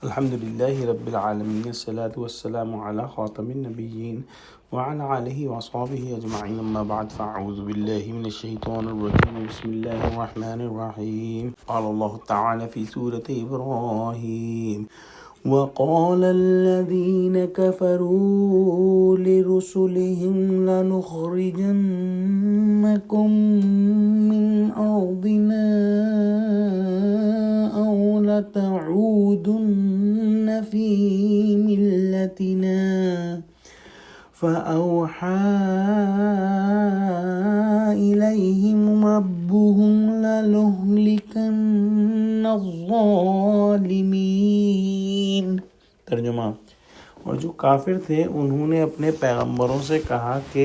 الحمد لله رب العالمين الصلاة والسلام على خاتم النبيين وعلى آله وأصحابه أجمعين أما بعد فأعوذ بالله من الشيطان الرجيم بسم الله الرحمن الرحيم قال الله تعالى في سورة إبراهيم وقال الذين كفروا لرسلهم لنخرجنكم من أرضنا أو لتعودن في ملتنا فأوحى إليهم ربهم لنهلكن الظالمين۔ ترجمہ: اور جو کافر تھے انہوں نے اپنے پیغمبروں سے کہا کہ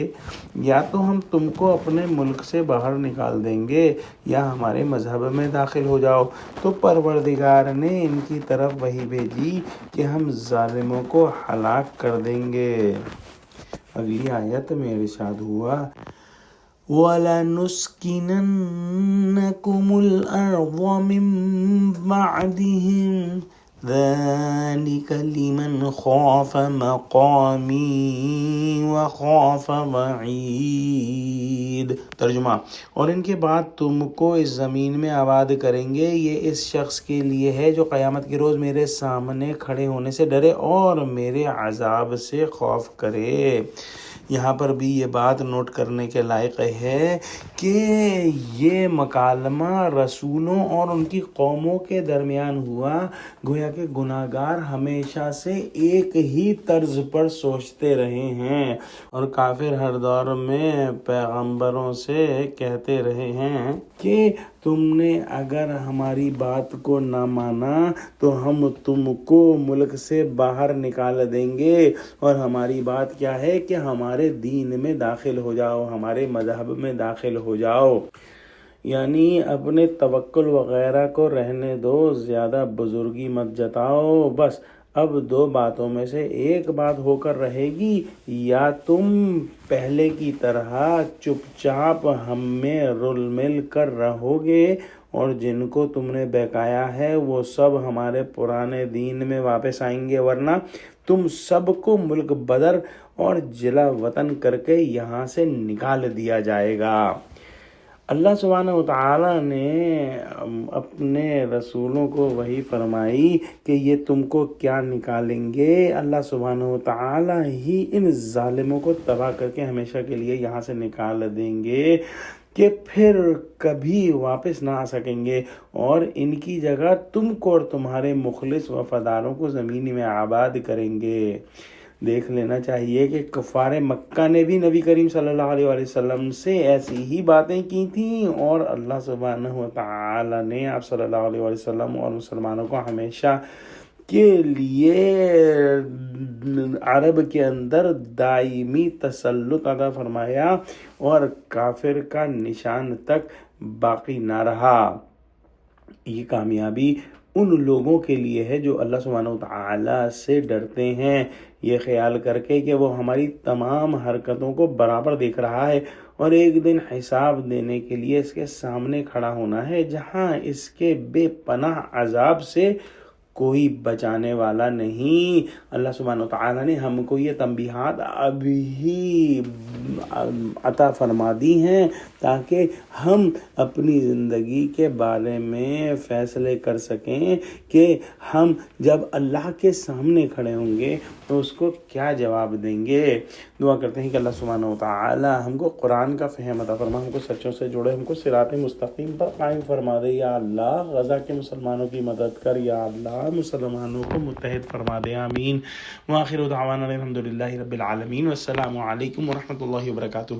یا تو ہم تم کو اپنے ملک سے باہر نکال دیں گے یا ہمارے مذہب میں داخل ہو جاؤ، تو پروردگار نے ان کی طرف وحی بھیجی کہ ہم ظالموں کو ہلاک کر دیں گے۔ اگلی آیت میں ارشاد ہوا وَلَنُسْكِنَنَّكُمُ الْأَرْضَ مِنْ بَعْدِهِمْ ذَلِكَ لِمَنْ خَافَ مَقَامِي وَخَافَ وَعِيدِ۔ ترجمہ: اور ان کے بعد تم کو اس زمین میں آباد کریں گے، یہ اس شخص کے لیے ہے جو قیامت کے روز میرے سامنے کھڑے ہونے سے ڈرے اور میرے عذاب سے خوف کرے۔ یہاں پر بھی یہ بات نوٹ کرنے کے لائق ہے کہ یہ مکالمہ رسولوں اور ان کی قوموں کے درمیان ہوا، گویا کہ گناہگار ہمیشہ سے ایک ہی طرز پر سوچتے رہے ہیں اور کافر ہر دور میں پیغمبروں سے کہتے رہے ہیں کہ تم نے اگر ہماری بات کو نہ مانا تو ہم تم کو ملک سے باہر نکال دیں گے، اور ہماری بات کیا ہے کہ ہمارے دین میں داخل ہو جاؤ، ہمارے مذہب میں داخل ہو جاؤ، یعنی اپنے توکل وغیرہ کو رہنے دو، زیادہ بزرگی مت جتاؤ، بس اب دو باتوں میں سے ایک بات ہو کر رہے گی، یا تم پہلے کی طرح چپ چاپ ہم میں رل مل کر رہو گے اور جن کو تم نے بہکایا ہے وہ سب ہمارے پرانے دین میں واپس آئیں گے، ورنہ تم سب کو ملک بدر اور جلا وطن کر کے یہاں سے نکال دیا جائے گا۔ اللہ سبحانہ وتعالی نے اپنے رسولوں کو وحی فرمائی کہ یہ تم کو کیا نکالیں گے، اللہ سبحانہ وتعالی ہی ان ظالموں کو تباہ کر کے ہمیشہ کے لیے یہاں سے نکال دیں گے کہ پھر کبھی واپس نہ آ سکیں گے، اور ان کی جگہ تم کو اور تمہارے مخلص وفاداروں کو زمین میں آباد کریں گے۔ دیکھ لینا چاہیے کہ کفار مکہ نے بھی نبی کریم صلی اللہ علیہ وسلم سے ایسی ہی باتیں کی تھیں، اور اللہ سبحانہ وتعالی نے آپ صلی اللہ علیہ وسلم اور مسلمانوں کو ہمیشہ کے لیے عرب کے اندر دائمی تسلط عطا فرمایا اور کافر کا نشان تک باقی نہ رہا۔ یہ کامیابی ان لوگوں کے لیے ہے جو اللہ سبحانہ وتعالی سے ڈرتے ہیں، یہ خیال کر کے کہ وہ ہماری تمام حرکتوں کو برابر دیکھ رہا ہے اور ایک دن حساب دینے کے لیے اس کے سامنے کھڑا ہونا ہے، جہاں اس کے بے پناہ عذاب سے کوئی بچانے والا نہیں۔ اللہ سبحانہ وتعالی نے ہم کو یہ تنبیہات ابھی عطا فرما دی ہیں تاکہ ہم اپنی زندگی کے بارے میں فیصلے کر سکیں کہ ہم جب اللہ کے سامنے کھڑے ہوں گے تو اس کو کیا جواب دیں گے۔ دعا کرتے ہیں کہ اللہ سبحانہ وتعالی ہم کو قرآن کا فہم عطا فرما، ہم کو سچوں سے جوڑے، ہم کو صراط مستقیم پر قائم فرما دے۔ یا اللہ غزہ کے مسلمانوں کی مدد کر، یا اللہ مسلمانوں کو متحد فرما دے، آمین۔ وآخر دعوانا الحمد للہ رب العالمین، والسلام علیکم ورحمۃ اللہ وبرکاتہ۔